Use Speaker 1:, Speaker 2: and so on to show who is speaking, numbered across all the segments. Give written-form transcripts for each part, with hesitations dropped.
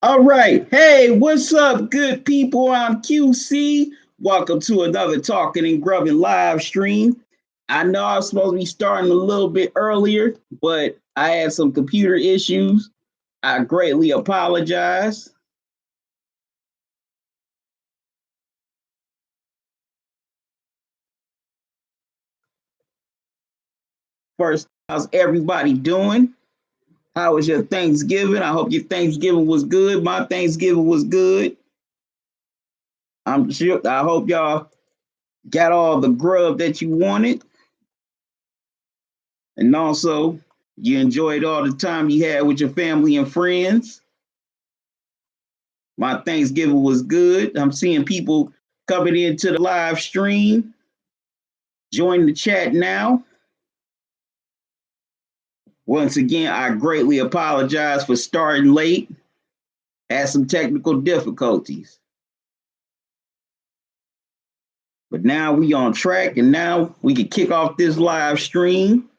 Speaker 1: All right. Hey, what's up, good people? I'm QC. Welcome to another Talking and Grubbing live stream. I know I was supposed to be starting a little bit earlier, but I had some computer issues. I greatly apologize. First, how's everybody doing? How was your Thanksgiving? I hope your Thanksgiving was good. My Thanksgiving was good. I'm sure I hope y'all got all the grub that you wanted. And also, you enjoyed all the time you had with your family and friends. My Thanksgiving was good. I'm seeing people coming into the live stream. Join the chat now. Once again, I greatly apologize for starting late. Had some technical difficulties. But now we on track and now we can kick off this live stream.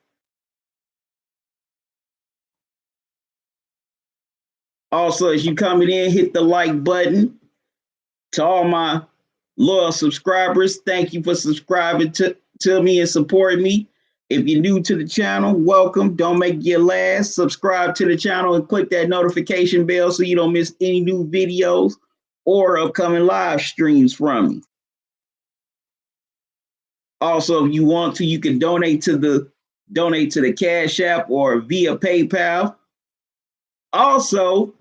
Speaker 1: Also, as you coming in, hit the like button. To all my loyal subscribers, thank you for subscribing to me and supporting me. If you're new to the channel, welcome. Don't make it your last. Subscribe to the channel and click that notification bell so you don't miss any new videos or upcoming live streams from me. Also, if you want to, you can donate to the Cash App or via PayPal. Also,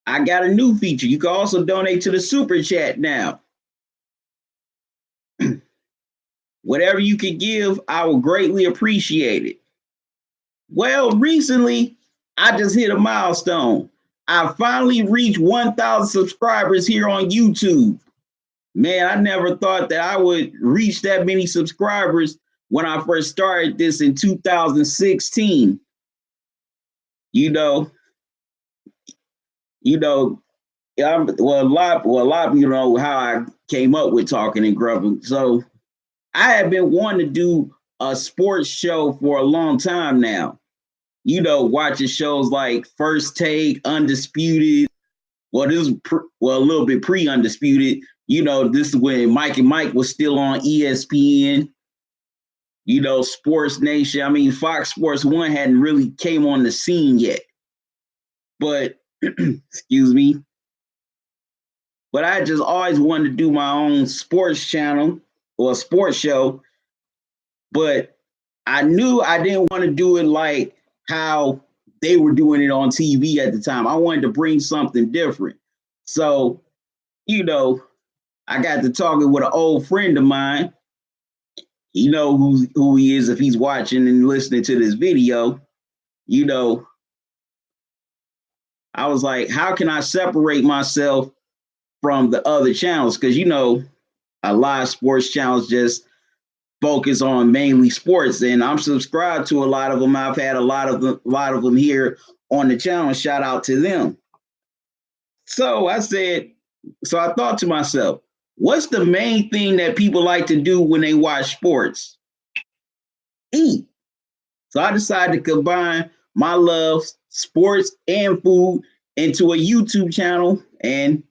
Speaker 1: I got a new feature. You can also donate to the Super Chat now. Whatever you can give, I will greatly appreciate it. Well, recently, I just hit a milestone. I finally reached 1,000 subscribers here on YouTube. Man, I never thought that I would reach that many subscribers when I first started this in 2016. You know, a lot of you know how I came up with Talking and Grubbing. So I have been wanting to do a sports show for a long time now. Watching shows like First Take, Undisputed. Well, this is a little bit pre-Undisputed. This is when Mike and Mike was still on ESPN. Sports Nation. I mean, Fox Sports 1 hadn't really came on the scene yet. But, excuse me. But I just always wanted to do my own sports channel or sports show. But I knew I didn't want to do it like how they were doing it on TV at the time. I wanted to bring something different. So, I got to talking with an old friend of mine. You know who he is if he's watching and listening to this video. I was like, how can I separate myself from the other channels? Because a lot of sports channels just focus on mainly sports, and I'm subscribed to a lot of them. I've had a lot of them here on the channel. Shout out to them. So I thought to myself, what's the main thing that people like to do when they watch sports? Eat. So I decided to combine my love, sports and food, into a YouTube channel, and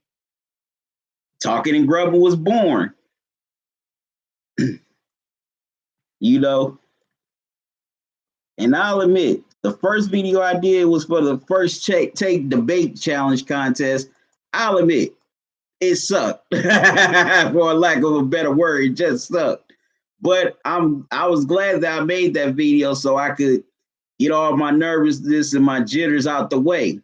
Speaker 1: Talking and Grubbing was born. And I'll admit, the first video I did was for the First Take Debate Challenge contest. I'll admit, it sucked. For a lack of a better word, it just sucked. But I was glad that I made that video so I could get all my nervousness and my jitters out the way.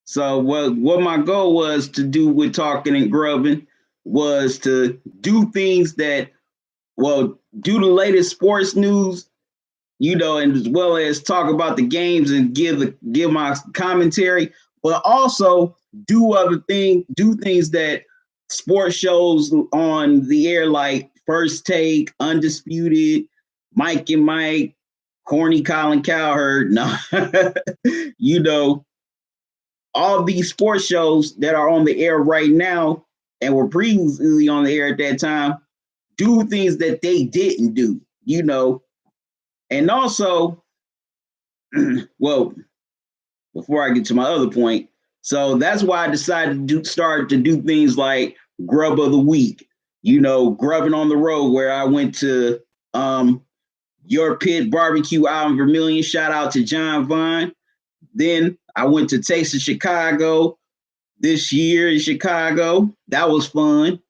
Speaker 1: So what my goal was to do with Talking and Grubbing was to do things that, do the latest sports news, and as well as talk about the games and give my commentary, but also do things that sports shows on the air like First Take, Undisputed, Mike and Mike, Corny Colin Cowherd. No, all these sports shows that are on the air right now and were previously on the air at that time do things that they didn't do. you know, and also, well, before I get to my other point, so that's why I decided to start to do things like Grub of the Week, grubbing on the road, where I went to Your Pit Barbecue out in Vermilion. Shout out to John Vine. Then I went to Taste of Chicago this year in Chicago. That was fun.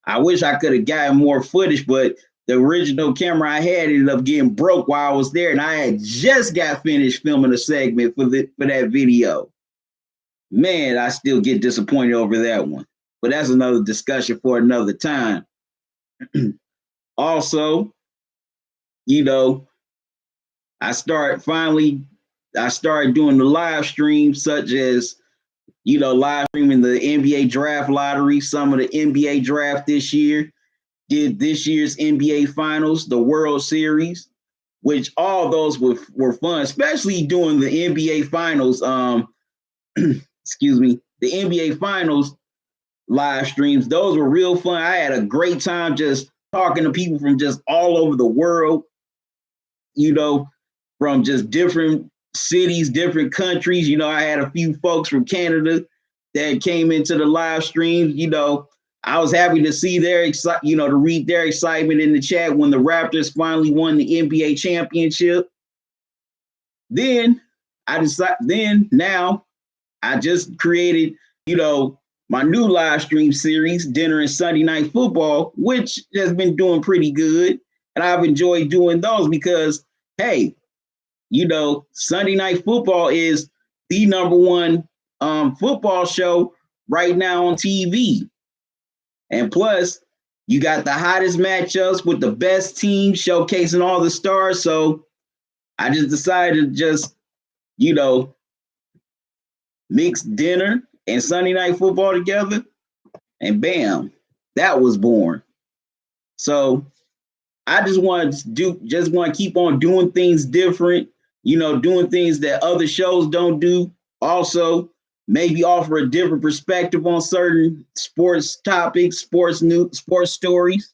Speaker 1: I wish I could have gotten more footage, but the original camera I had ended up getting broke while I was there, and I had just got finished filming a segment for that video. Man, I still get disappointed over that one, but that's another discussion for another time. Also, I started doing the live streams, such as live streaming the NBA draft lottery, some of the NBA draft this year, did this year's NBA finals, the World Series, which all those were fun, especially doing the NBA finals. Excuse me, the NBA finals live streams. Those were real fun. I had a great time just talking to people from just all over the world, from just different cities, different countries. I had a few folks from Canada that came into the live streams. I was happy to see to read their excitement in the chat when the Raptors finally won the NBA championship. Then now I just created, my new live stream series, Dinner and Sunday Night Football, which has been doing pretty good. And I've enjoyed doing those because, hey, Sunday Night Football is the number one football show right now on TV. And plus, you got the hottest matchups with the best teams showcasing all the stars. So I just decided to just, mix dinner and Sunday Night Football together. And bam, that was born. So I just want to keep on doing things different, doing things that other shows don't do. Also, maybe offer a different perspective on certain sports topics, sports news, sports stories.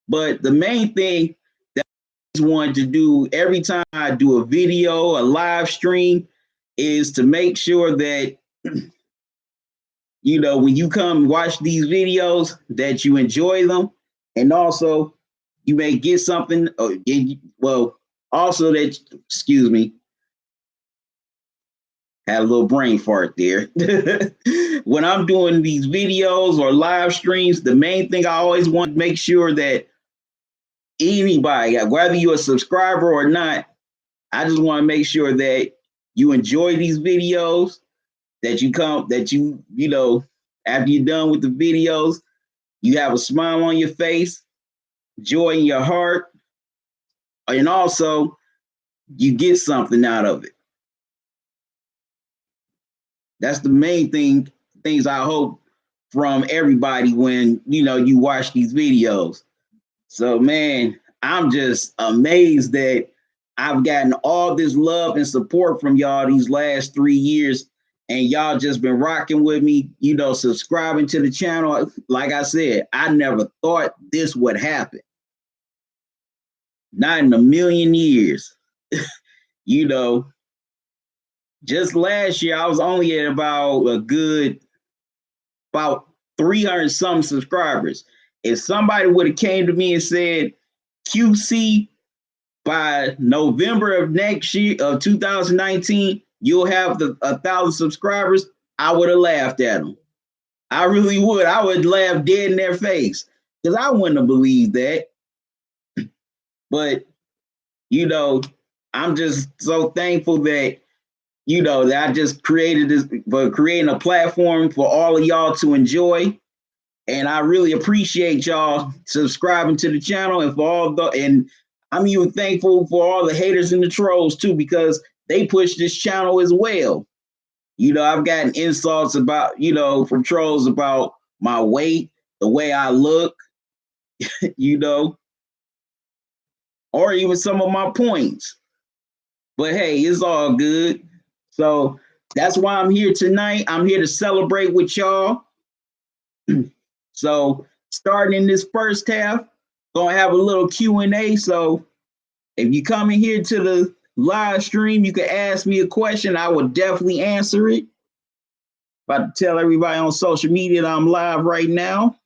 Speaker 1: But the main thing that I want to do every time I do a video, a live stream, is to make sure that, when you come watch these videos, that you enjoy them. And also, you may get something, also that, excuse me, had a little brain fart there. When I'm doing these videos or live streams, the main thing I always want to make sure that anybody, whether you're a subscriber or not, I just want to make sure that you enjoy these videos, that after you're done with the videos, you have a smile on your face, joy in your heart, and also you get something out of it. That's the main things I hope from everybody when, you watch these videos. So, man, I'm just amazed that I've gotten all this love and support from y'all these last 3 years, and y'all just been rocking with me, subscribing to the channel. Like I said, I never thought this would happen. Not in a million years. Just last year, I was only at about 300 some subscribers. If somebody would have came to me and said, QC, by November of next year, of 2019, you'll have 1,000 subscribers, I would have laughed at them. I really would. I would laugh dead in their face because I wouldn't have believed that. But, I'm just so thankful that, that I just created this, but creating a platform for all of y'all to enjoy. And I really appreciate y'all subscribing to the channel, and I'm even thankful for all the haters and the trolls too, because they push this channel as well. I've gotten insults about, from trolls about my weight, the way I look, or even some of my points. But hey, it's all good. So that's why I'm here tonight. I'm here to celebrate with y'all. So starting in this first half, Gonna have a little Q&A. So if you come in here to the live stream, you can ask me a question. I will definitely answer it. About to tell everybody on social media that I'm live right now.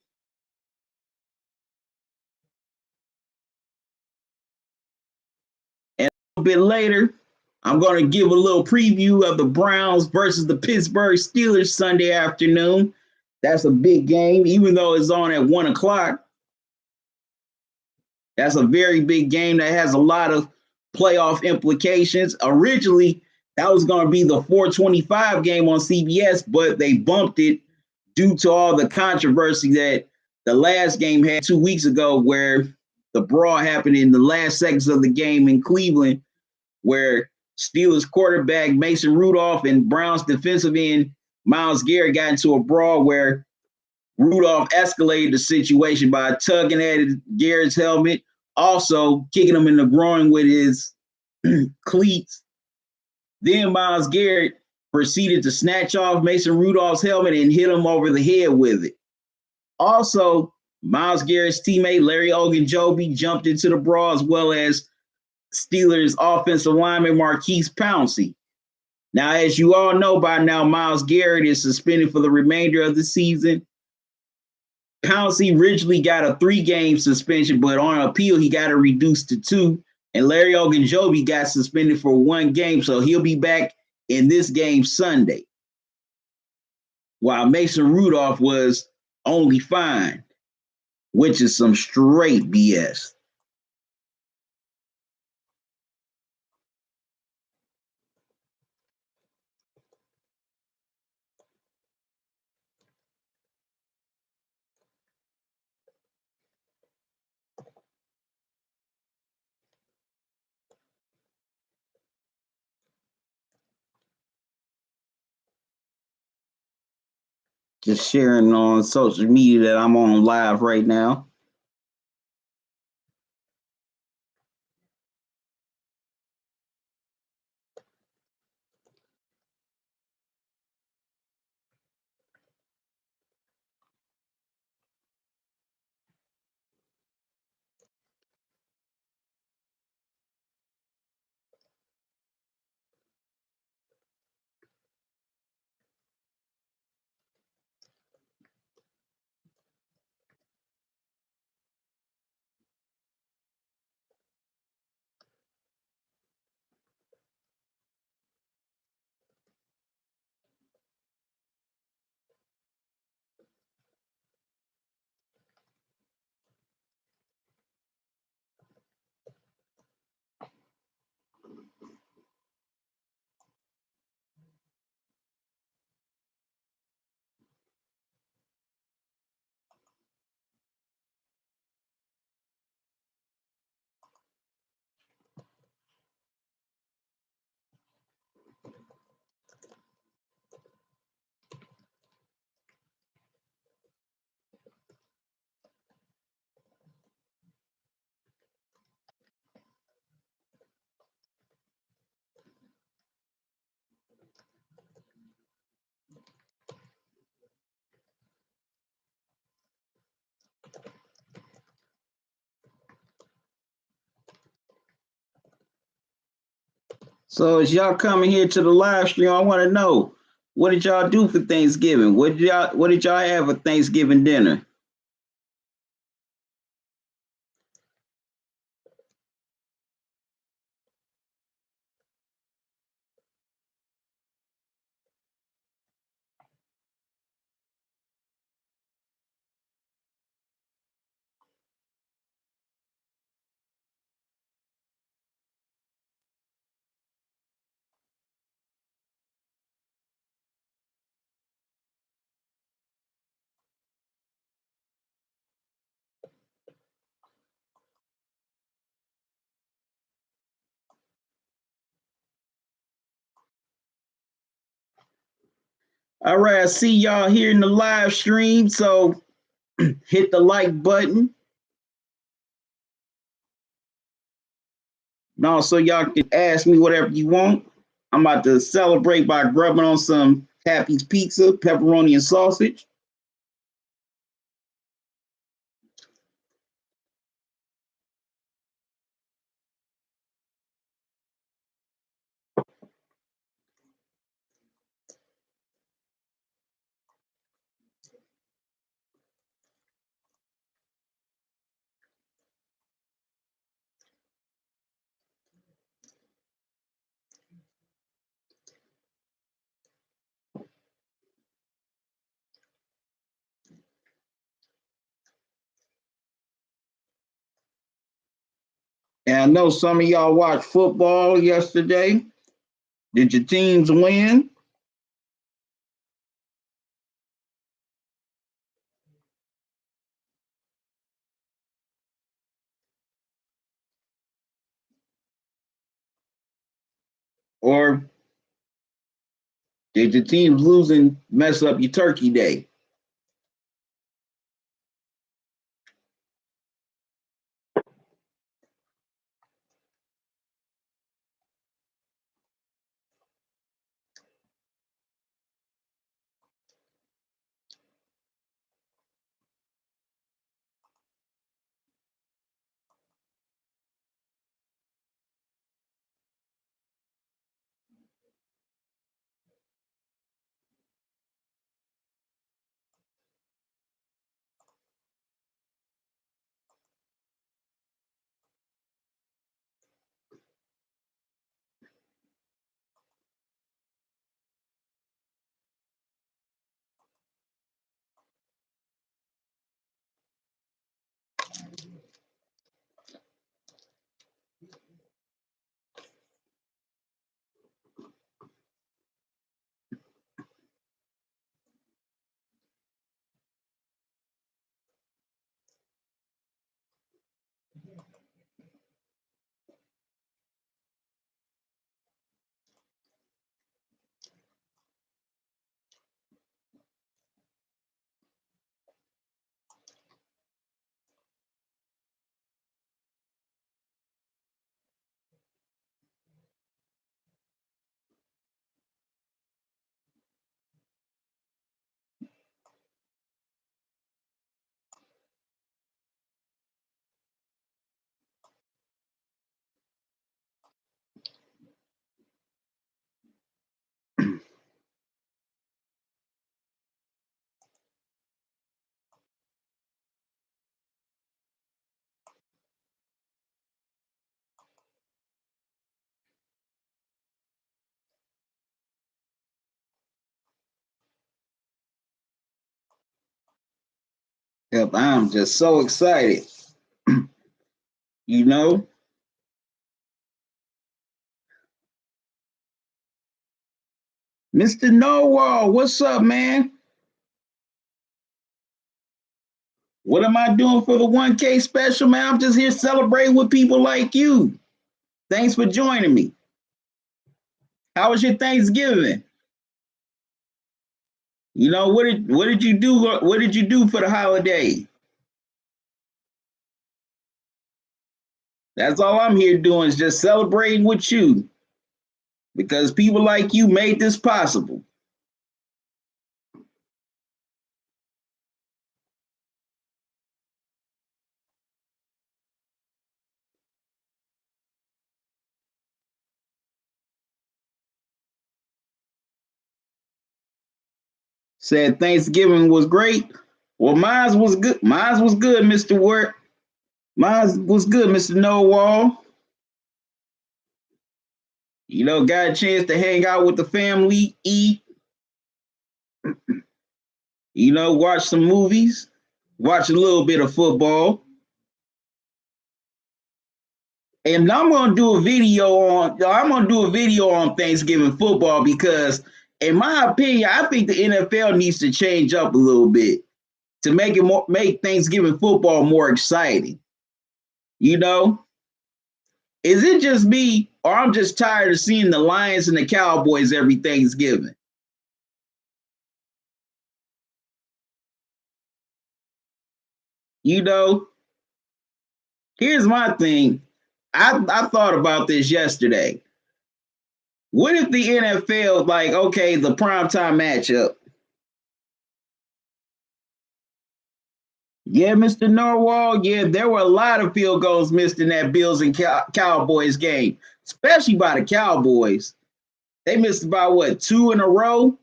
Speaker 1: And a little bit later, I'm going to give a little preview of the Browns versus the Pittsburgh Steelers Sunday afternoon. That's a big game, even though it's on at 1 o'clock. That's a very big game that has a lot of playoff implications. Originally, that was going to be the 425 game on CBS, but they bumped it due to all the controversy that the last game had 2 weeks ago, where the brawl happened in the last seconds of the game in Cleveland, where Steelers quarterback Mason Rudolph and Browns defensive end Myles Garrett got into a brawl where Rudolph escalated the situation by tugging at Garrett's helmet, also kicking him in the groin with his cleats. Then Myles Garrett proceeded to snatch off Mason Rudolph's helmet and hit him over the head with it. Also, Myles Garrett's teammate Larry Ogunjobi jumped into the brawl, as well as Steelers offensive lineman Marquise Pouncey. Now, as you all know by now, Myles Garrett is suspended for the remainder of the season. Pouncey originally got a 3-game suspension, but on appeal, he got it reduced to 2. And Larry Ogunjobi got suspended for 1 game, so he'll be back in this game Sunday. While Mason Rudolph was only fined, which is some straight BS. Just sharing on social media that I'm on live right now. So as y'all coming here to the live stream, I want to know, what did y'all do for Thanksgiving? What did y'all have for Thanksgiving dinner? All right, I see y'all here in the live stream, so hit the like button. And also, y'all can ask me whatever you want. I'm about to celebrate by grubbing on some Happy's Pizza, pepperoni and sausage. And I know some of y'all watched football yesterday. Did your teams win? Or did your teams lose and mess up your turkey day? Yep, I'm just so excited. You know, Mr. Norwall, what's up, man? What am I doing for the 1K special, man? I'm just here celebrating with people like you. Thanks for joining me. How was your Thanksgiving? You know, what did you do? What did you do for the holiday? That's all I'm here doing is just celebrating with you because people like you made this possible. Said Thanksgiving was great. Well, mine was good. Mine was good, Mr. Work. Mine was good, Mr. Knowall. You know, got a chance to hang out with the family, eat, you know, watch some movies, watch a little bit of football. And I'm gonna do a video on Thanksgiving football because in my opinion, I think the NFL needs to change up a little bit to make Thanksgiving football more exciting. You know, is it just me or I'm just tired of seeing the Lions and the Cowboys every Thanksgiving? You know, here's my thing. I thought about this yesterday. What if the NFL, like, okay, the primetime matchup? Yeah, Mr. Norwall. Yeah, there were a lot of field goals missed in that Bills and Cowboys game, especially by the Cowboys. They missed about what, two in a row,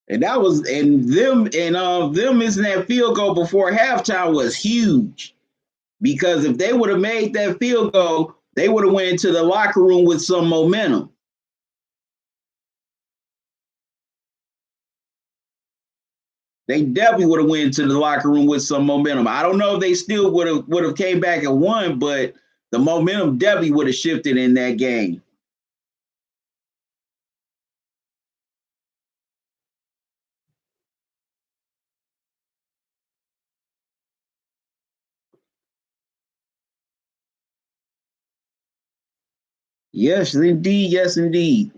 Speaker 1: and that was and them missing that field goal before halftime was huge because if they would have made that field goal, they would have went into the locker room with some momentum. They definitely would have went into the locker room with some momentum. I don't know if they still would have came back and won, but the momentum definitely would have shifted in that game. Yes, indeed. Yes, indeed.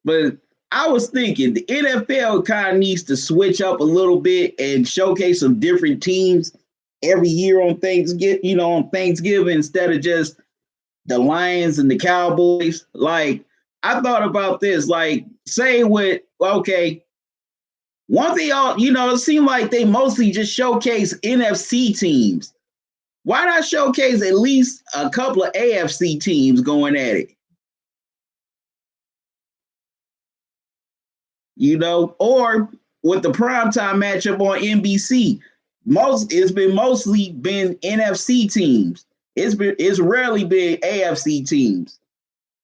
Speaker 1: But I was thinking the NFL kind of needs to switch up a little bit and showcase some different teams every year on Thanksgiving instead of just the Lions and the Cowboys. Like, I thought about this, like, say with okay, one thing it seemed like they mostly just showcase NFC teams. Why not showcase at least a couple of AFC teams going at it? Or with the primetime matchup on NBC. It's mostly been NFC teams. It's rarely been AFC teams.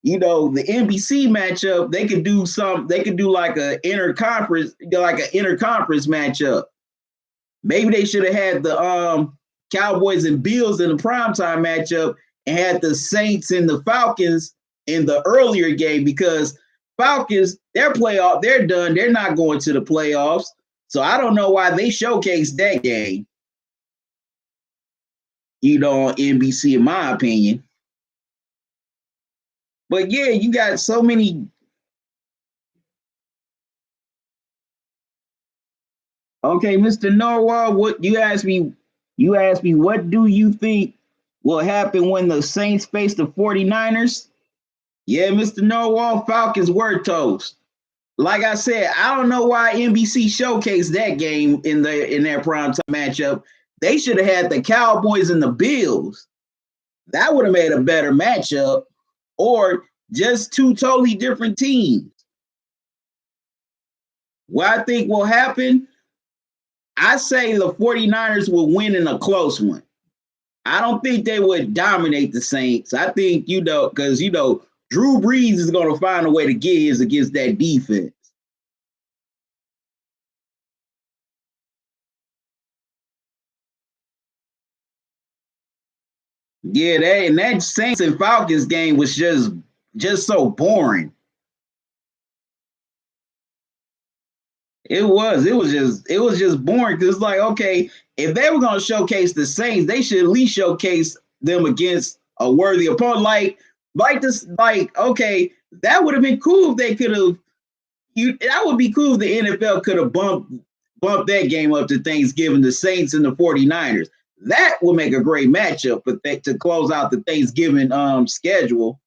Speaker 1: The NBC matchup, they could do like an interconference matchup. Maybe they should have had the Cowboys and Bills in the primetime matchup and had the Saints and the Falcons in the earlier game because Falcons, they're done. They're not going to the playoffs. So I don't know why they showcased that game, on NBC, in my opinion. But yeah, you got so many. Okay, Mr. Norwell, what you asked me? You asked me, what do you think will happen when the Saints face the 49ers? Yeah, Mr. Norwell, Falcons were toast. Like I said, I don't know why NBC showcased that game in their primetime matchup. They should have had the Cowboys and the Bills. That would have made a better matchup, or just two totally different teams. What I think will happen, I say the 49ers will win in a close one. I don't think they would dominate the Saints. I think, because, Drew Brees is going to find a way to get his against that defense. Yeah, that Saints and Falcons game was just so boring. It was just boring because, like, okay, if they were gonna showcase the Saints, they should at least showcase them against a worthy opponent. Okay, that would have been cool if they could have. That would be cool if the NFL could have bumped that game up to Thanksgiving, the Saints and the 49ers. That would make a great matchup to close out the Thanksgiving schedule.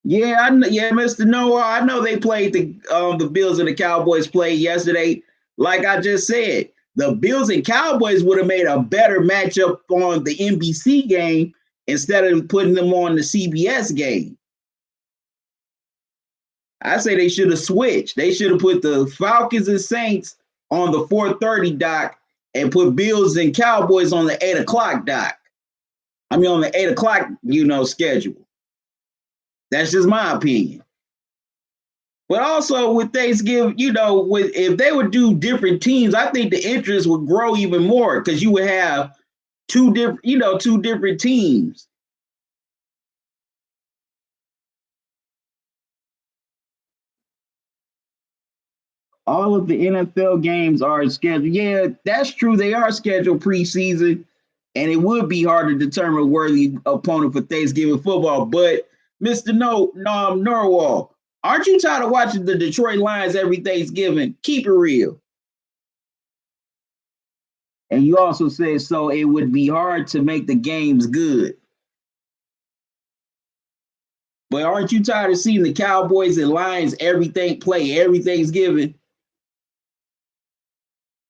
Speaker 1: Yeah, Mr. Noah. I know they played the Bills and the Cowboys played yesterday. Like I just said, the Bills and Cowboys would have made a better matchup on the NBC game instead of putting them on the CBS game. I say they should have switched. They should have put the Falcons and Saints on the 4:30 dock and put Bills and Cowboys on the 8 o'clock dock. I mean, on the 8 o'clock, schedule. That's just my opinion. But also with Thanksgiving, if they would do different teams, I think the interest would grow even more because you would have two different teams. All of the NFL games are scheduled. Yeah, that's true. They are scheduled preseason, and it would be hard to determine a worthy opponent for Thanksgiving football. But Mr. Norwal, aren't you tired of watching the Detroit Lions every Thanksgiving? Keep it real. And you also said so it would be hard to make the games good. But aren't you tired of seeing the Cowboys and Lions play every Thanksgiving?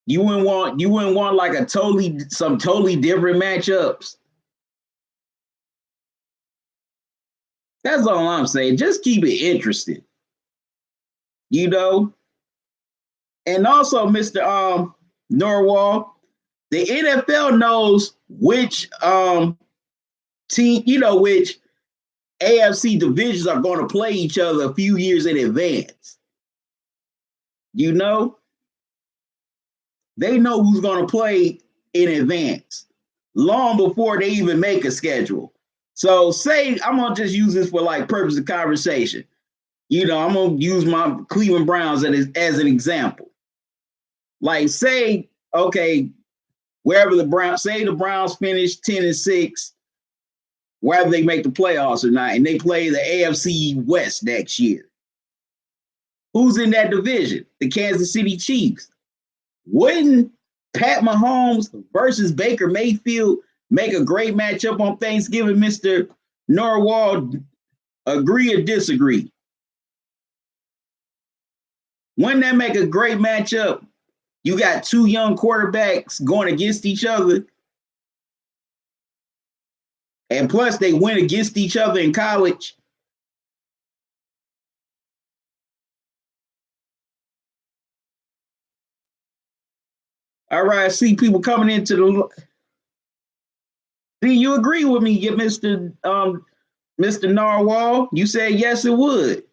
Speaker 1: You wouldn't want like some totally different matchups. That's all I'm saying. Just keep it interesting, you know. And also, Mr. Norwal, the NFL knows which team, which AFC divisions are going to play each other a few years in advance. You know, they know who's going to play in advance, long before they even make a schedule. So say I'm gonna just use this for like purpose of conversation. You know, I'm gonna use my Cleveland Browns as an example. Like say, okay, wherever the Browns finish 10-6, whether they make the playoffs or not, and they play the AFC West next year. Who's in that division? The Kansas City Chiefs. Wouldn't Pat Mahomes versus Baker Mayfield make a great matchup on Thanksgiving, Mr. Norwald? Agree or disagree? Wouldn't that make a great matchup? You got two young quarterbacks going against each other. And plus, they went against each other in college. All right, I see people coming into the. Do you agree with me, Mr. Narwhal? You said yes, it would.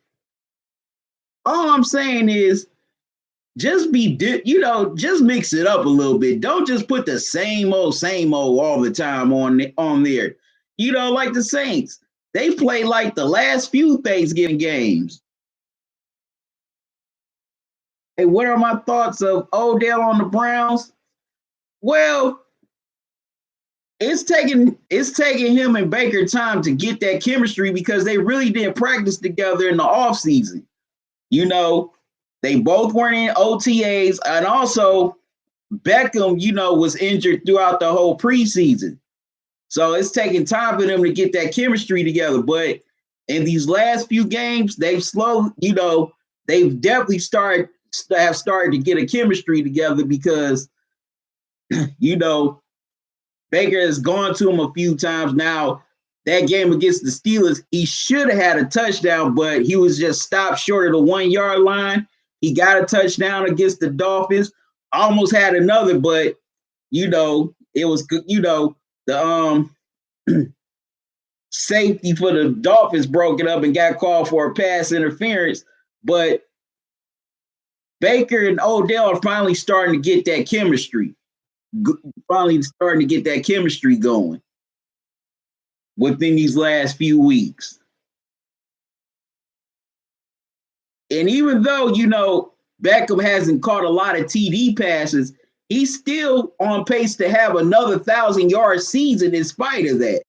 Speaker 1: All I'm saying is, just just mix it up a little bit. Don't just put the same old all the time on there. You know, like the Saints, they play like the last few Thanksgiving games. Hey, what are my thoughts of Odell on the Browns? Well, it's taking him and Baker time to get that chemistry because they really didn't practice together in the offseason. You know, they both weren't in OTAs, and also Beckham, was injured throughout the whole preseason. So it's taking time for them to get that chemistry together. But in these last few games, they've they've definitely started to get a chemistry together because, Baker has gone to him a few times now. That game against the Steelers, he should have had a touchdown, but he was just stopped short of the 1 yard line. He got a touchdown against the Dolphins, almost had another, but it was the safety for the Dolphins broke it up and got called for a pass interference. But Baker and Odell are finally starting to get that chemistry. Going within these last few weeks. And even though, Beckham hasn't caught a lot of TD passes, he's still on pace to have another 1,000-yard season in spite of that.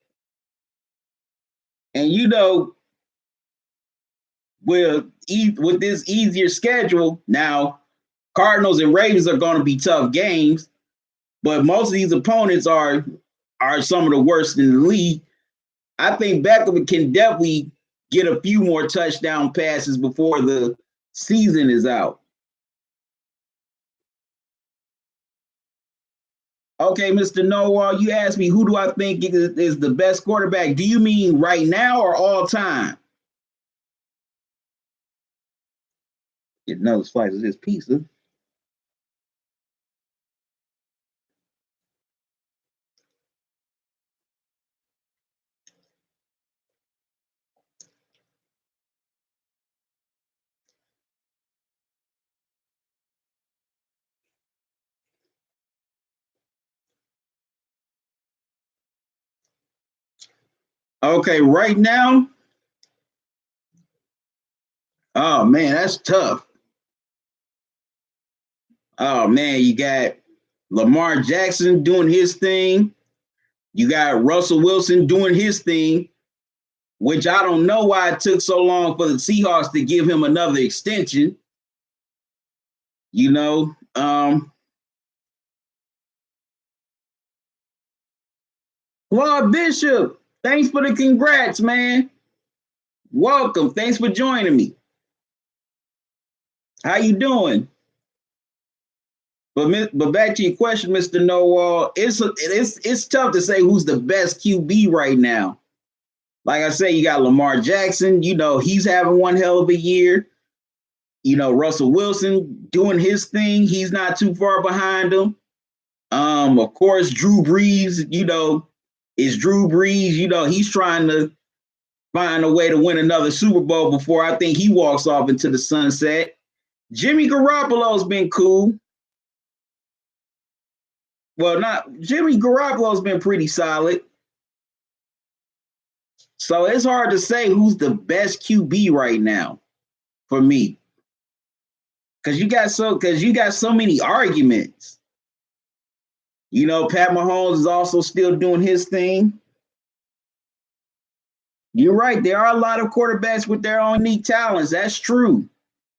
Speaker 1: And, with this easier schedule, now Cardinals and Ravens are going to be tough games, but most of these opponents are some of the worst in the league. I think Beckham can definitely get a few more touchdown passes before the season is out. Okay, Mr. Noah, you asked me who do I think is the best quarterback. Do you mean right now or all time? Get another slice of this pizza. Okay, right now. Oh man, that's tough. Oh man, you got Lamar Jackson doing his thing. You got Russell Wilson doing his thing, which I don't know why it took so long for the Seahawks to give him another extension. Claude Bishop, thanks for the congrats, man. Welcome. Thanks for joining me. How you doing? But back to your question, Mr. Noah, it's tough to say who's the best QB right now. Like I say, you got Lamar Jackson. He's having one hell of a year. Russell Wilson doing his thing. He's not too far behind him. Of course, Drew Brees, is Drew Brees. He's trying to find a way to win another Super Bowl before I think he walks off into the sunset. Jimmy Garoppolo's been cool. Well, not Jimmy Garoppolo's been pretty solid. So it's hard to say who's the best QB right now for me. Because you got so many arguments. Pat Mahomes is also still doing his thing. You're right. There are a lot of quarterbacks with their own unique talents. That's true.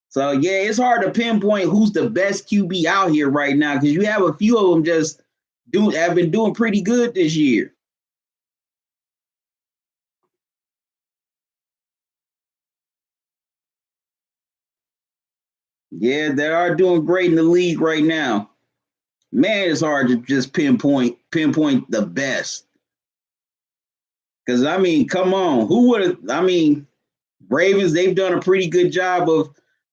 Speaker 1: So yeah, it's hard to pinpoint who's the best QB out here right now because you have a few of them just have been doing pretty good this year. Yeah, they are doing great in the league right now. Man, it's hard to just pinpoint the best. Because I mean, come on, who would have? I mean, Ravens, they've done a pretty good job of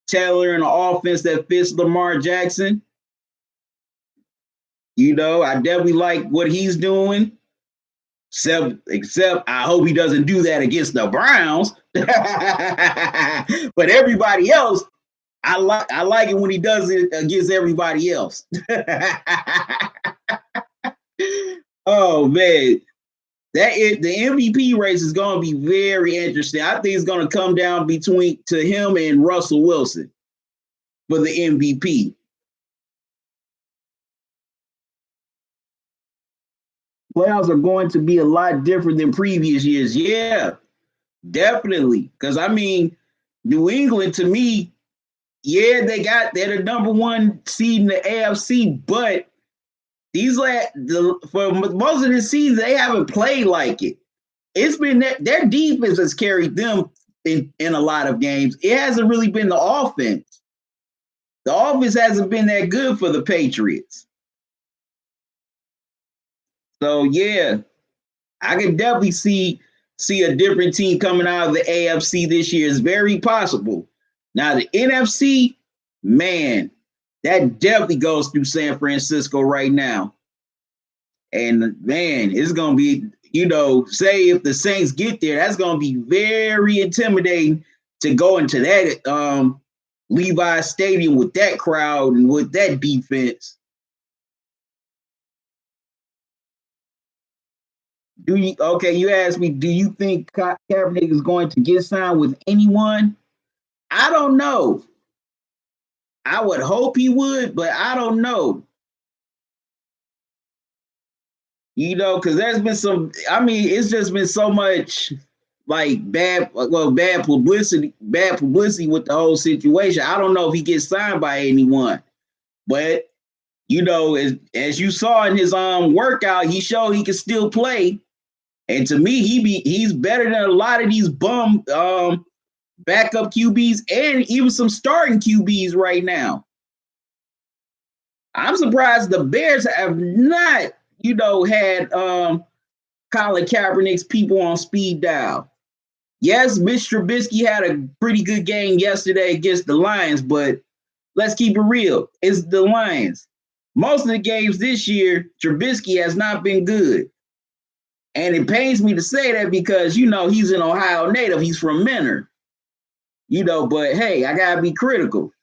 Speaker 1: tailoring an offense that fits Lamar Jackson. I definitely like what he's doing. Except I hope he doesn't do that against the Browns. But everybody else, I like it when he does it against everybody else. Oh man, the MVP race is going to be very interesting. I think it's going to come down between to him and Russell Wilson for the MVP. Playoffs are going to be a lot different than previous years. Yeah, definitely. Because I mean, New England to me, yeah, they're the number one seed in the AFC, but for most of the season they haven't played like it. It's been their defense has carried them in a lot of games. It hasn't really been the offense. The offense hasn't been that good for the Patriots. So yeah, I can definitely see a different team coming out of the AFC this year. It's very possible. Now the NFC, man, that definitely goes through San Francisco right now. And man, it's gonna be, say if the Saints get there, that's gonna be very intimidating to go into that Levi Stadium with that crowd and with that defense. You asked me, do you think Kaepernick is going to get signed with anyone? I don't know. I would hope he would, but I don't know. Because there's been I mean, it's just been so much like bad publicity with the whole situation. I don't know if he gets signed by anyone, but as you saw in his workout, he showed he can still play. And to me, he's better than a lot of these bum backup QBs and even some starting QBs right now. I'm surprised the Bears have not, had Colin Kaepernick's people on speed dial. Yes, Mitch Trubisky had a pretty good game yesterday against the Lions, but let's keep it real. It's the Lions. Most of the games this year, Trubisky has not been good. And it pains me to say that because, he's an Ohio native. He's from Mentor. But hey, I gotta be critical.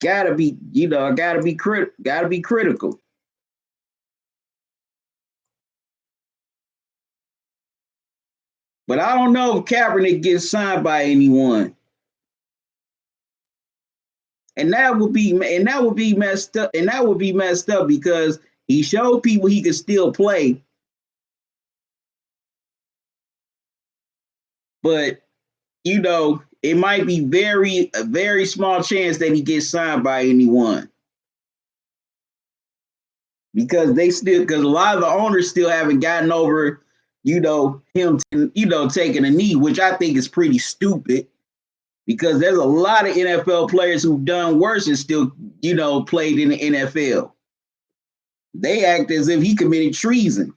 Speaker 1: I gotta be critical. But I don't know if Kaepernick gets signed by anyone. And that would be messed up. And that would be messed up because he showed people he could still play. But it might be a very small chance that he gets signed by anyone. Because a lot of the owners still haven't gotten over, him, taking a knee, which I think is pretty stupid. Because there's a lot of NFL players who've done worse and still, played in the NFL. They act as if he committed treason.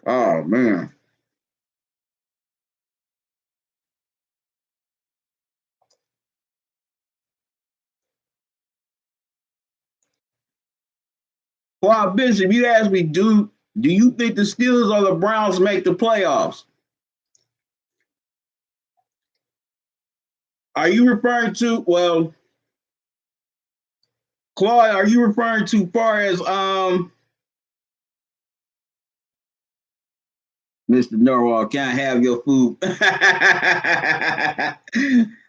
Speaker 1: Oh man. Claude Bishop, you asked me, do you think the Steelers or the Browns make the playoffs? Are you referring to, well, Claude, are you referring to far as Mr. Norwalk, can I have your food? I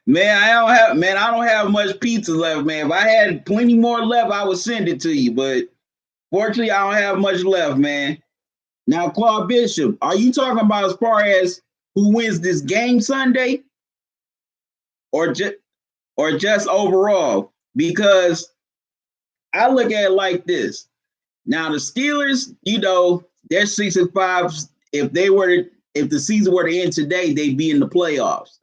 Speaker 1: don't have much pizza left, man. If I had plenty more left, I would send it to you. But fortunately, I don't have much left, man. Now, Claude Bishop, are you talking about as far as who wins this game Sunday, or just overall? Because I look at it like this. Now, the Steelers, they're 6-5. If the season were to end today, they'd be in the playoffs.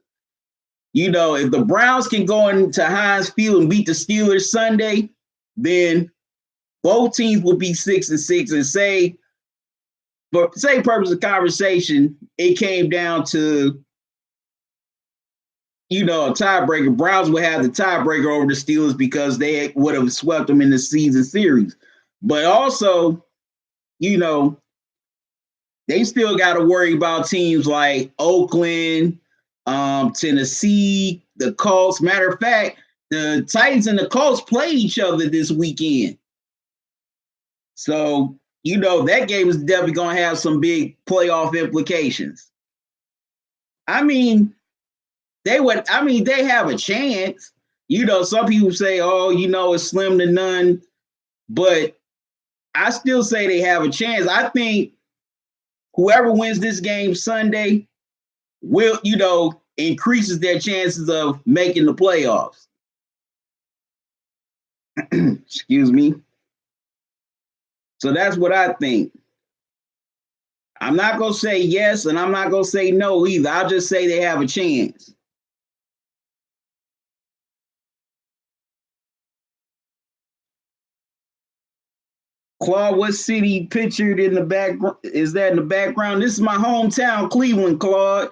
Speaker 1: If the Browns can go into Heinz Field and beat the Steelers Sunday, then both teams will be 6-6. And say, for sake purpose of conversation, it came down to a tiebreaker. Browns would have the tiebreaker over the Steelers because they would have swept them in the season series. But also, they still got to worry about teams like Oakland, Tennessee, the Colts. Matter of fact, the Titans and the Colts play each other this weekend. So, that game is definitely going to have some big playoff implications. I mean, they have a chance. Some people say, it's slim to none, but I still say they have a chance. I think whoever wins this game Sunday will, increases their chances of making the playoffs. Excuse me. So that's what I think. I'm not going to say yes, and I'm not going to say no either. I'll just say they have a chance. Claude, what city pictured in the background? Is that in the background? This is my hometown, Cleveland, Claude.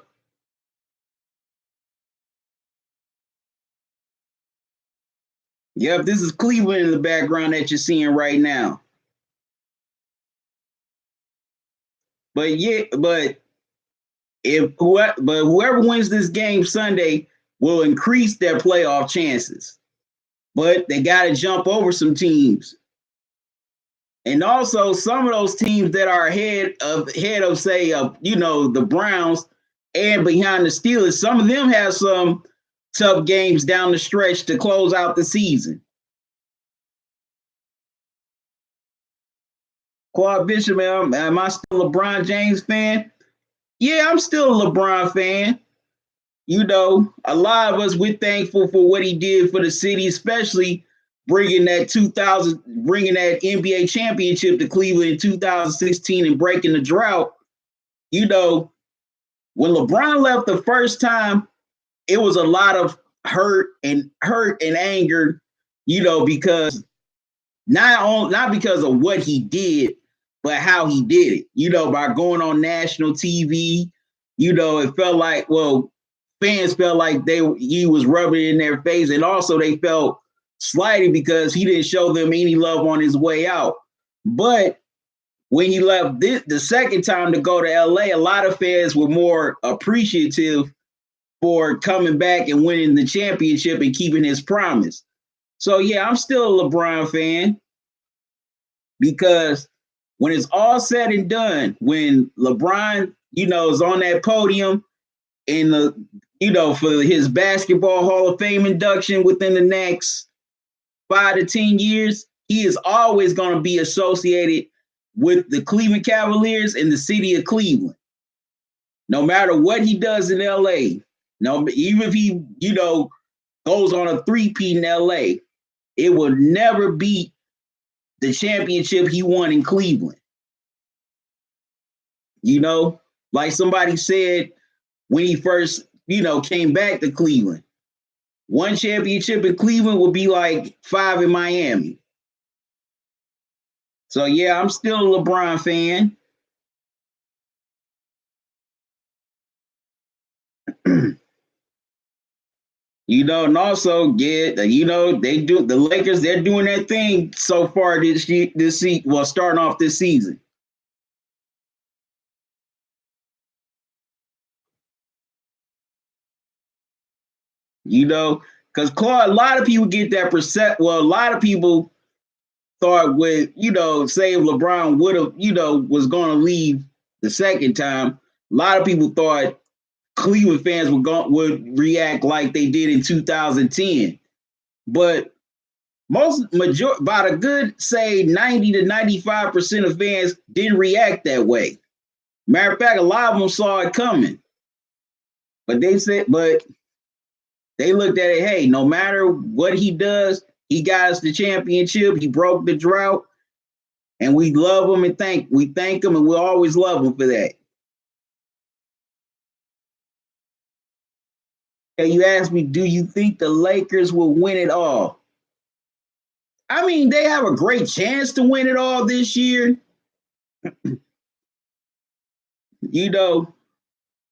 Speaker 1: Yep, this is Cleveland in the background that you're seeing right now. But whoever wins this game Sunday will increase their playoff chances. But they got to jump over some teams. And also some of those teams that are ahead of say the Browns and behind the Steelers, some of them have some tough games down the stretch to close out the season. Claude Bishop, am I still a LeBron James fan? Yeah, I'm still a LeBron fan. A lot of us, we're thankful for what he did for the city, especially bringing that NBA championship to Cleveland in 2016 and breaking the drought. When LeBron left the first time, it was a lot of hurt and anger, because not because of what he did, but how he did it, by going on national TV. It felt like, fans felt like he was rubbing it in their face, and also they felt slighted because he didn't show them any love on his way out. But when he left the second time to go to LA, a lot of fans were more appreciative for coming back and winning the championship and keeping his promise. So yeah, I'm still a LeBron fan, because when it's all said and done, when LeBron, is on that podium in for his basketball Hall of Fame induction within the next 5 to 10 years, he is always going to be associated with the Cleveland Cavaliers and the city of Cleveland. No matter what he does in LA, even if he, goes on a three-peat in LA, it will never beat the championship he won in Cleveland. Like somebody said when he first, came back to Cleveland, one championship in Cleveland would be like 5 in Miami. So yeah, I'm still a LeBron fan. And also get, they do the Lakers. They're doing their thing so far this season. Well, starting off this season. Because Claude, a lot of people get that percent. Well, a lot of people thought with, say if LeBron would have, was going to leave the second time, a lot of people thought Cleveland fans would react like they did in 2010. But about a good, say, 90 to 95% of fans didn't react that way. Matter of fact, a lot of them saw it coming. But they looked at it, hey, no matter what he does, he got us the championship. He broke the drought. And we love him and thank him, and we'll always love him for that. Okay, you asked me, do you think the Lakers will win it all? I mean, they have a great chance to win it all this year.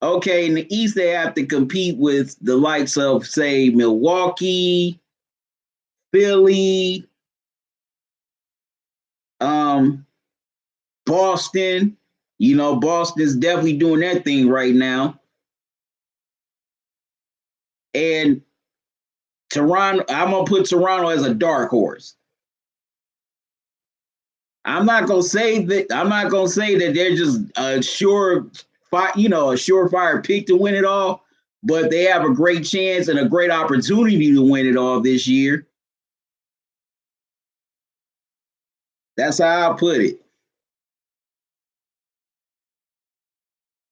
Speaker 1: Okay, in the East, they have to compete with the likes of, say, Milwaukee, Philly, Boston. Boston's definitely doing that thing right now. And Toronto, I'm gonna put Toronto as a dark horse. I'm not gonna say that they're just a surefire pick to win it all, but they have a great chance and a great opportunity to win it all this year. That's how I'll put it.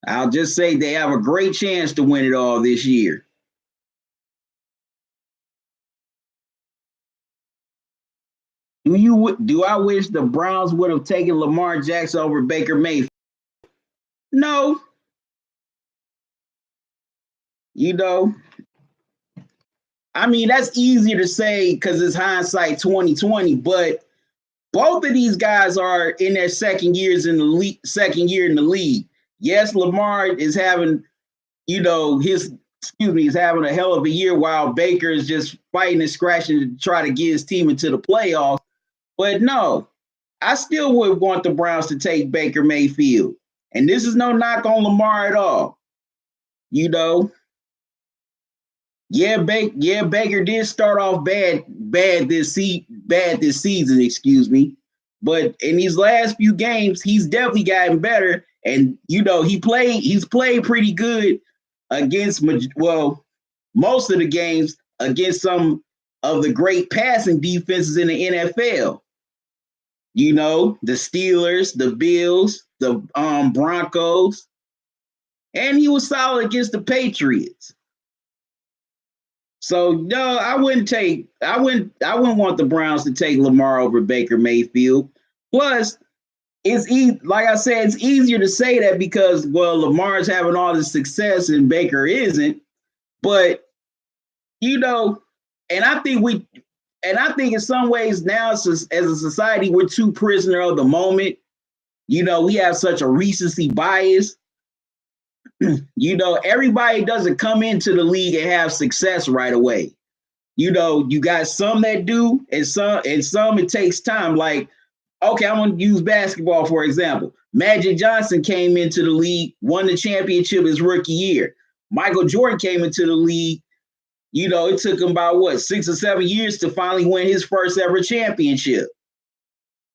Speaker 1: I'll just say they have a great chance to win it all this year. Do I wish the Browns would have taken Lamar Jackson over Baker Mayfield? No. I mean, that's easier to say because it's hindsight 2020, but both of these guys are in their second year in the league. Yes, Lamar is having, is having a hell of a year while Baker is just fighting and scratching to try to get his team into the playoffs. But no, I still would want the Browns to take Baker Mayfield. And this is no knock on Lamar at all. Baker did start off bad this season, excuse me. But in these last few games, he's definitely gotten better. And he's played pretty good against most of the games against some of the great passing defenses in the NFL. The Steelers, the Bills, the Broncos, and he was solid against the Patriots. So no, I wouldn't want the Browns to take Lamar over Baker Mayfield. Plus, like I said, it's easier to say that because Lamar's having all this success and Baker isn't. But and I think in some ways now as a society we're too prisoner of the moment. We have such a recency bias. Everybody doesn't come into the league and have success right away. You got some that do, and some it takes time. Like, okay, I'm gonna use basketball for example. Magic Johnson came into the league, won the championship his rookie year. Michael Jordan came into the league. It took him about 6 or 7 years to finally win his first ever championship.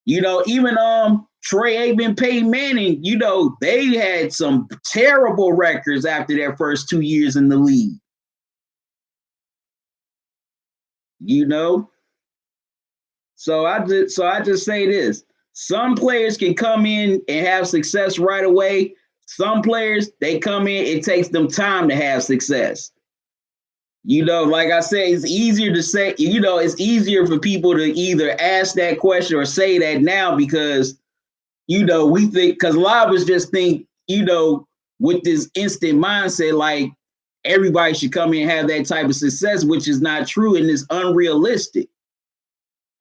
Speaker 1: Even Troy Aikman, Peyton Manning, they had some terrible records after their first 2 years in the league. So I just say this. Some players can come in and have success right away. Some players, they come in, it takes them time to have success. Like I said, it's easier to say, it's easier for people to either ask that question or say that now because, we think, because a lot of us just think, with this instant mindset, like everybody should come in and have that type of success, which is not true and is unrealistic.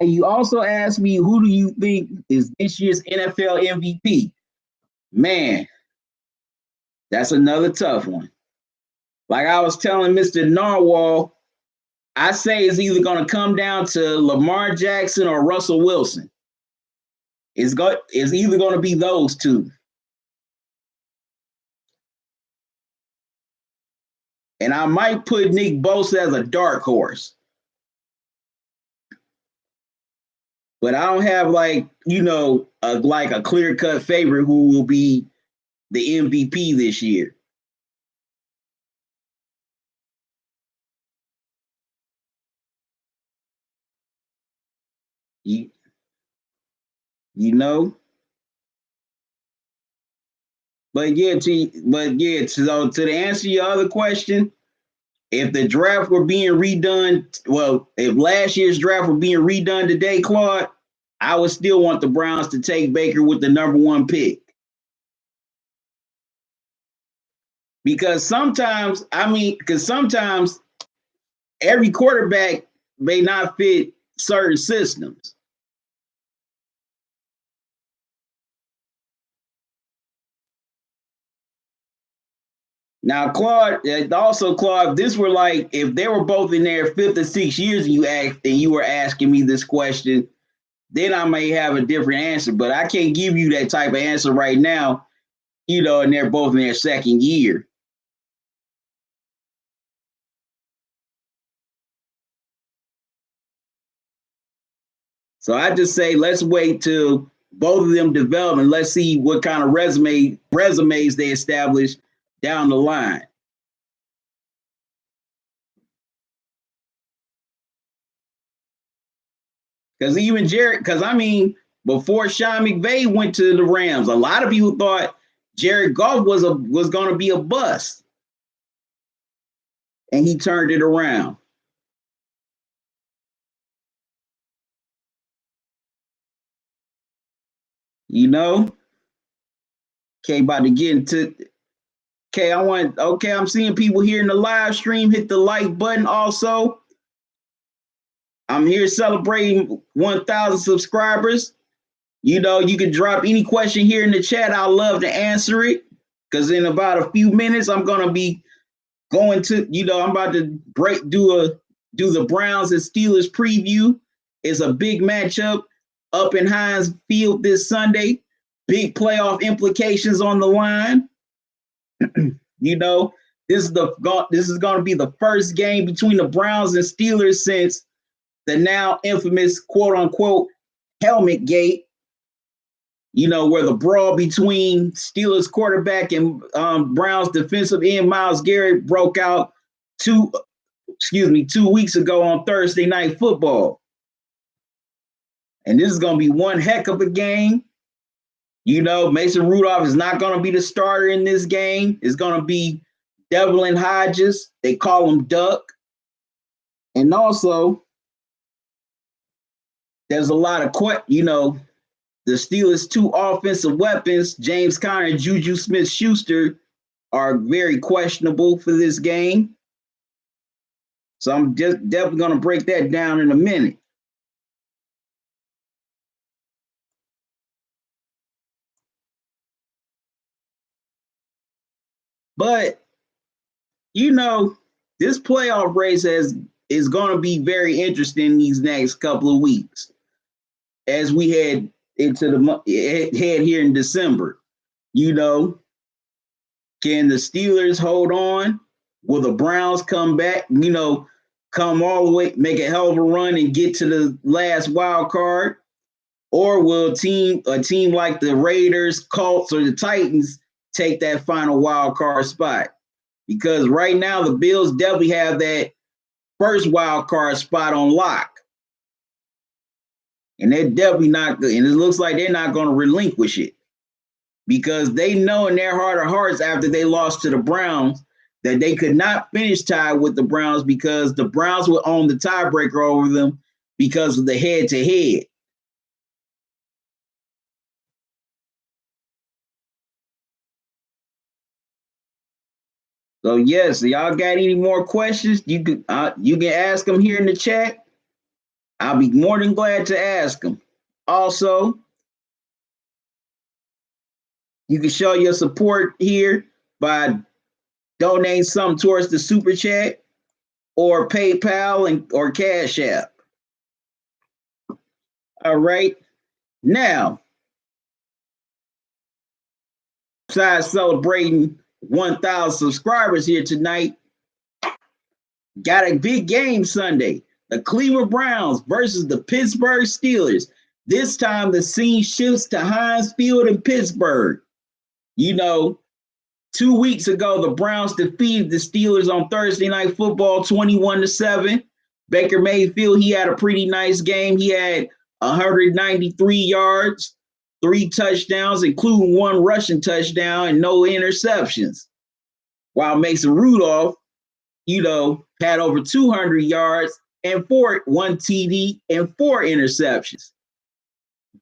Speaker 1: And you also asked me, who do you think is this year's NFL MVP? Man, that's another tough one. Like I was telling Mr. Narwhal, I say it's either going to come down to Lamar Jackson or Russell Wilson. It's either going to be those two. And I might put Nick Bosa as a dark horse. But I don't have like a clear cut favorite who will be the MVP this year. You, you know, so to answer your other question, if the draft were being redone, if last year's draft were being redone today, Claude, I would still want the Browns to take Baker with the number 1 pick. Because sometimes every quarterback may not fit certain systems. Now, Claude, this were like if they were both in their 5th or 6th years, and you were asking me this question, then I may have a different answer. But I can't give you that type of answer right now, and they're both in their 2nd year. So I just say let's wait till both of them develop and let's see what kind of resumes they establish down the line. Because before Sean McVay went to the Rams, a lot of people thought Jared Goff was going to be a bust, and he turned it around. Okay, about to get into. I'm seeing people here in the live stream hit the like button. Also, I'm here celebrating 1,000 subscribers. You can drop any question here in the chat. I'd love to answer it because in about a few minutes, I'm going to be going to, I'm about to do the Browns and Steelers preview. It's a big matchup up in Heinz Field this Sunday. Big playoff implications on the line. This is going to be the first game between the Browns and Steelers since the now infamous quote unquote helmet gate. Where the brawl between Steelers quarterback and Browns defensive end Myles Garrett broke out 2 weeks ago on Thursday Night Football. And this is going to be one heck of a game. Mason Rudolph is not going to be the starter in this game. It's going to be Devlin Hodges. They call him Duck. And also, there's a lot of the Steelers' 2 offensive weapons, James Conner and Juju Smith-Schuster, are very questionable for this game. So I'm just definitely going to break that down in a minute. But, this playoff race is going to be very interesting these next couple of weeks as we head here in December. Can the Steelers hold on? Will the Browns come back? Come all the way, make a hell of a run and get to the last wild card? Or will a team like the Raiders, Colts, or the Titans take that final wild card spot? Because right now the Bills definitely have that first wild card spot on lock. And they're definitely not good. And it looks like they're not going to relinquish it. Because they know in their heart of hearts after they lost to the Browns that they could not finish tied with the Browns because the Browns would own the tiebreaker over them because of the head-to-head. So yes, y'all got any more questions? You can ask them here in the chat. I'll be more than glad to ask them. Also, you can show your support here by donating something towards the super chat or PayPal or Cash App. All right. Now, besides celebrating 1,000 subscribers here tonight, got a big game Sunday. The Cleveland Browns versus the Pittsburgh Steelers. This time the scene shifts to Heinz Field in Pittsburgh. 2 weeks ago, the Browns defeated the Steelers on Thursday Night Football 21-7. Baker Mayfield, he had a pretty nice game. He had 193 yards, 3 touchdowns, including 1 rushing touchdown and no interceptions. While Mason Rudolph, had over 200 yards and 1 TD and 4 interceptions.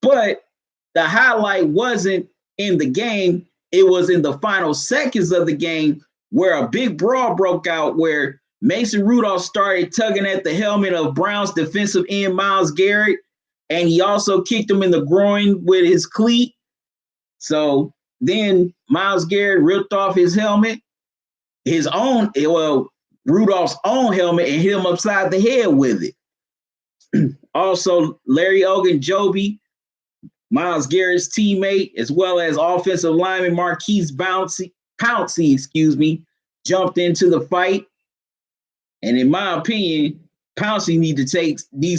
Speaker 1: But the highlight wasn't in the game. It was in the final seconds of the game where a big brawl broke out where Mason Rudolph started tugging at the helmet of Browns defensive end Myles Garrett, and he also kicked him in the groin with his cleat. So then Myles Garrett ripped off his helmet, Rudolph's own helmet, and hit him upside the head with it. Also, Larry Ogunjobi, Myles Garrett's teammate, as well as offensive lineman Marquise Pouncey, jumped into the fight. And in my opinion, Pouncey needs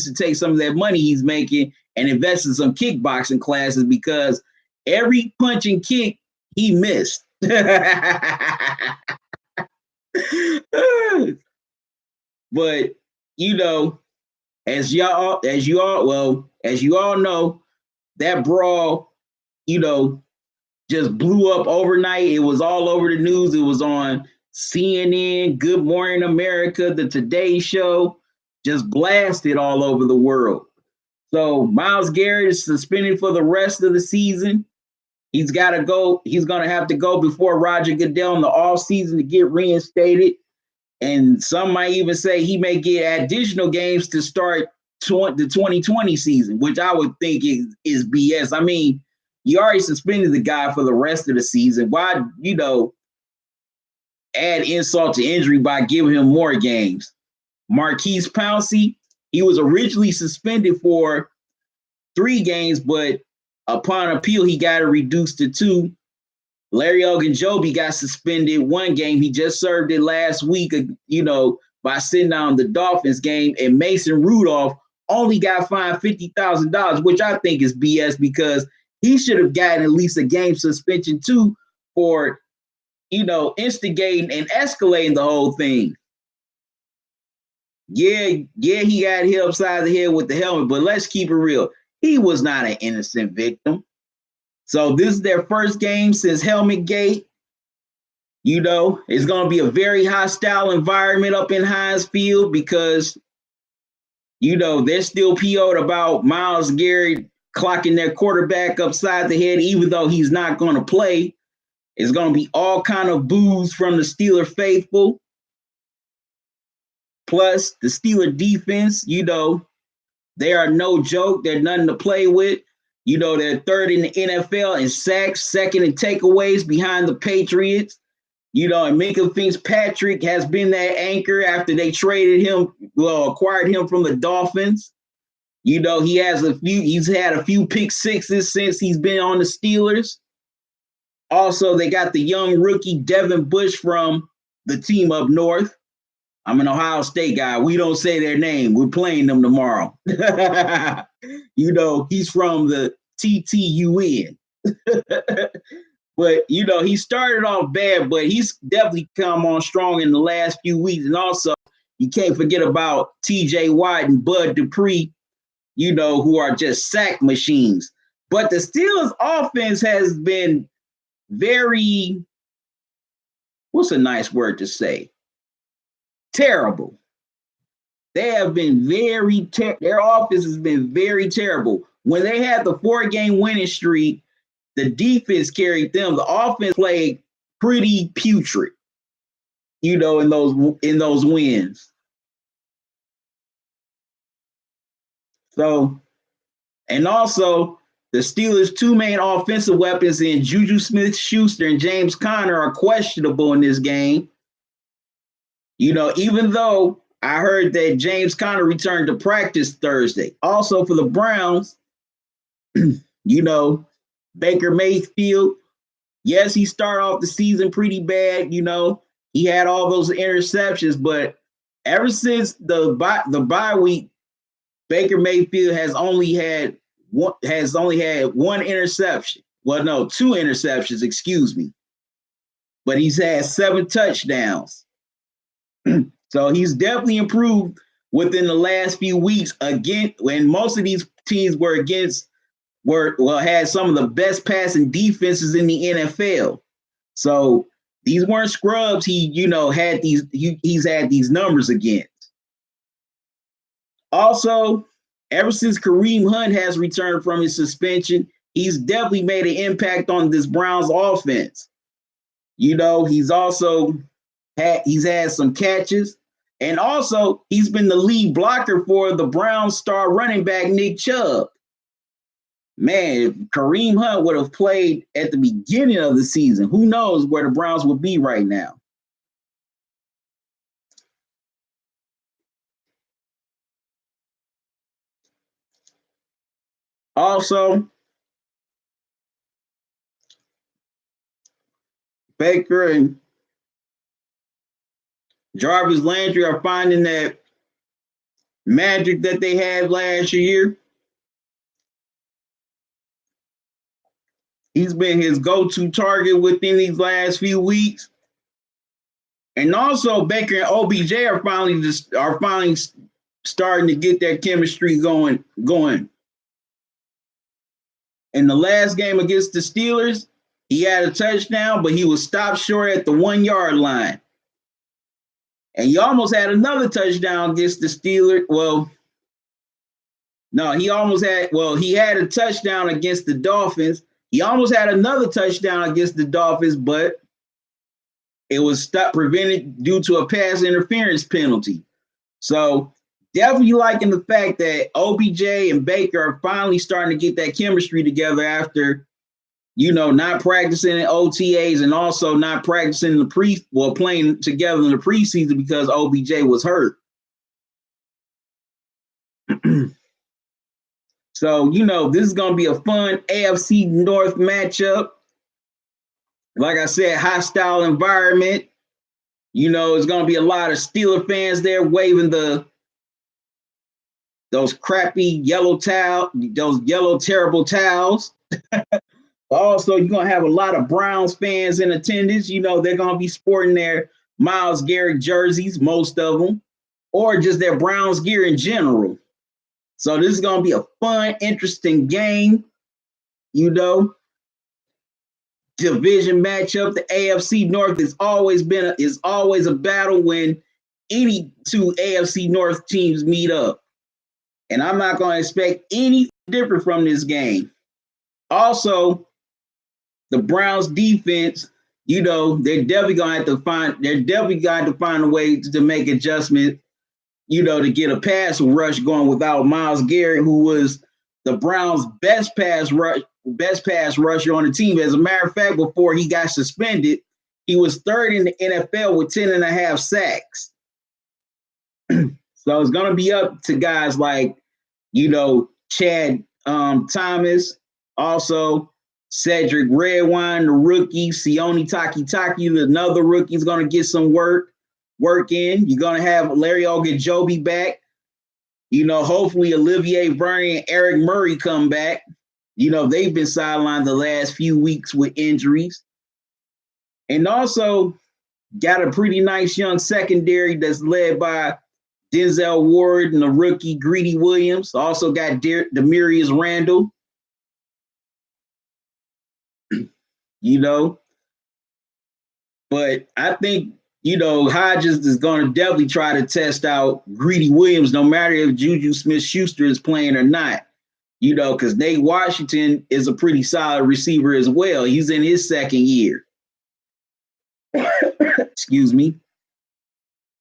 Speaker 1: to take some of that money he's making and invest in some kickboxing classes, because every punch and kick he missed. But as you all know, that brawl, just blew up overnight. It was all over the news. It was on CNN, Good Morning America, the Today Show, just blasted all over the world. So Myles Garrett is suspended for the rest of the season. He's got to go. He's going to have to go before Roger Goodell in the offseason to get reinstated. And some might even say he may get additional games to start the 2020 season, which I would think is BS. I mean, you already suspended the guy for the rest of the season. Why, add insult to injury by giving him more games? Marquise Pouncey, he was originally suspended for 3 games, but upon appeal, he got it reduced to 2. Larry Ogunjobi got suspended 1 game. He just served it last week, by sitting down the Dolphins game. And Mason Rudolph only got fined $50,000, which I think is BS, because he should have gotten at least a game suspension too for, instigating and escalating the whole thing. Yeah, he got hit upside the head with the helmet, but let's keep it real. He was not an innocent victim. So this is their first game since Helmet Gate. It's going to be a very hostile environment up in Heinz Field, because, they're still PO'd about Myles Garrett clocking their quarterback upside the head, even though he's not going to play. It's going to be all kind of boos from the Steeler faithful. Plus, the Steeler defense, they are no joke. They're nothing to play with. They're 3rd in the NFL in sacks, 2nd in takeaways behind the Patriots. And Minkah Fitzpatrick has been that anchor after they acquired him from the Dolphins. He's had a few pick sixes since he's been on the Steelers. Also, they got the young rookie Devin Bush from the team up north. I'm an Ohio State guy. We don't say their name. We're playing them tomorrow. He's from the TTUN. But, he started off bad, but he's definitely come on strong in the last few weeks. And also, you can't forget about TJ Watt and Bud Dupree, who are just sack machines. But the Steelers offense has been very, what's a nice word to say? Terrible. They have been their offense has been very terrible. When they had the 4-game winning streak, the defense carried them. The offense played pretty putrid, in those wins. So, and also the Steelers' 2 main offensive weapons in Juju Smith-Schuster and James Conner are questionable in this game. Even though I heard that James Conner returned to practice Thursday. Also for the Browns, you know, Baker Mayfield, yes, he started off the season pretty bad. He had all those interceptions, but ever since the bye week, Baker Mayfield has only had one interception. Well, no, two interceptions, excuse me. But he's had 7 touchdowns. So he's definitely improved within the last few weeks. Again, when most of these teams had some of the best passing defenses in the NFL. So these weren't scrubs. He's had these numbers against. Also, ever since Kareem Hunt has returned from his suspension, he's definitely made an impact on this Browns offense. He's had some catches, and also he's been the lead blocker for the Browns star running back Nick Chubb. Man, if Kareem Hunt would have played at the beginning of the season, who knows where the Browns would be right now. Also, Baker and Jarvis Landry are finding that magic that they had last year. He's been his go-to target within these last few weeks. And also Baker and OBJ are finally starting to get that chemistry going. In the last game against the Steelers, he had a touchdown, but he was stopped short at the 1 yard line. And he almost had another touchdown against the Steelers. Well, no, he had a touchdown against the Dolphins. He almost had another touchdown against the Dolphins, but it was prevented due to a pass interference penalty. So definitely liking the fact that OBJ and Baker are finally starting to get that chemistry together after, not practicing in OTAs and also not practicing playing together in the preseason because OBJ was hurt. So, this is going to be a fun AFC North matchup. Like I said, hostile environment. It's going to be a lot of Steeler fans there waving those crappy those yellow terrible towels. Also, you're going to have a lot of Browns fans in attendance. They're going to be sporting their Myles Garrett jerseys, most of them, or just their Browns gear in general. So this is going to be a fun, interesting game. Division matchup. The AFC North is always a battle when any two AFC North teams meet up. And I'm not going to expect any different from this game. Also, the Browns defense, they're definitely going to find a way to make adjustments, to get a pass rush going without Myles Garrett, who was the Browns' best pass rusher on the team. As a matter of fact, before he got suspended, he was third in the NFL with 10.5 sacks. So it's going to be up to guys like, Chad Thomas, also Cedric Redwine, the rookie, Sione Takitaki, another rookie, is going to get some work in. You're going to have Larry Ogunjobi back. Hopefully Olivier Vernon and Eric Murray come back. They've been sidelined the last few weeks with injuries. And also got a pretty nice young secondary that's led by Denzel Ward and the rookie Greedy Williams. Also got Demarius Randall. But I think, Hodges is going to definitely try to test out Greedy Williams, no matter if Juju Smith-Schuster is playing or not. Because Nate Washington is a pretty solid receiver as well. He's in his second year. Excuse me.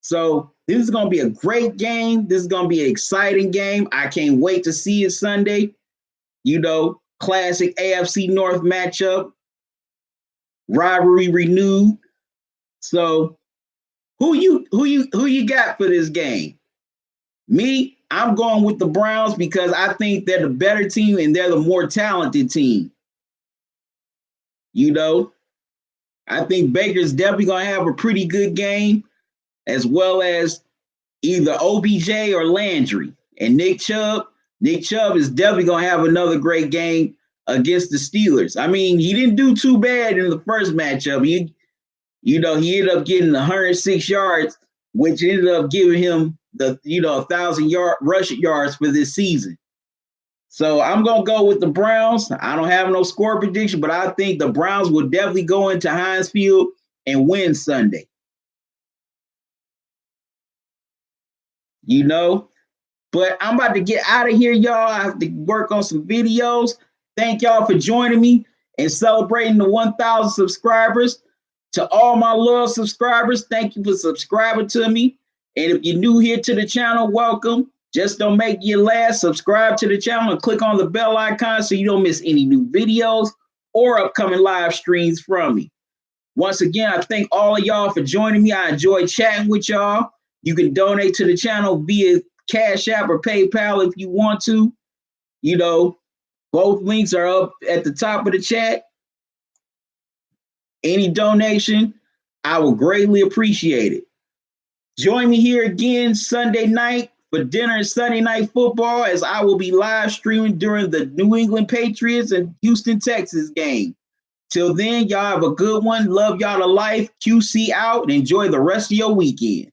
Speaker 1: So this is going to be a great game. This is going to be an exciting game. I can't wait to see it Sunday. Classic AFC North matchup. Rivalry renewed. So Who you got for this game? Me, I'm going with the Browns because I think they're the better team and they're the more talented team. You know, I think Baker's definitely going to have a pretty good game, as well as either OBJ or Landry. And Nick Chubb is definitely going to have another great game against the Steelers. I mean, he didn't do too bad in the first matchup. He ended up getting 106 yards, which ended up giving him the 1,000-yard rushing yards for this season. So I'm gonna go with the Browns. I don't have no score prediction, but I think the Browns will definitely go into Heinz Field and win Sunday. But I'm about to get out of here, y'all. I have to work on some videos. Thank y'all for joining me and celebrating the 1,000 subscribers. To all my loyal subscribers, thank you for subscribing to me. And if you're new here to the channel, welcome. Just don't make your last. Subscribe to the channel and click on the bell icon so you don't miss any new videos or upcoming live streams from me. Once again, I thank all of y'all for joining me. I enjoyed chatting with y'all. You can donate to the channel via Cash App or PayPal if you want to. Both links are up at the top of the chat. Any donation, I will greatly appreciate it. Join me here again Sunday night for dinner and Sunday Night Football, as I will be live streaming during the New England Patriots and Houston, Texas game. Till then, y'all have a good one. Love y'all to life. QC out and enjoy the rest of your weekend.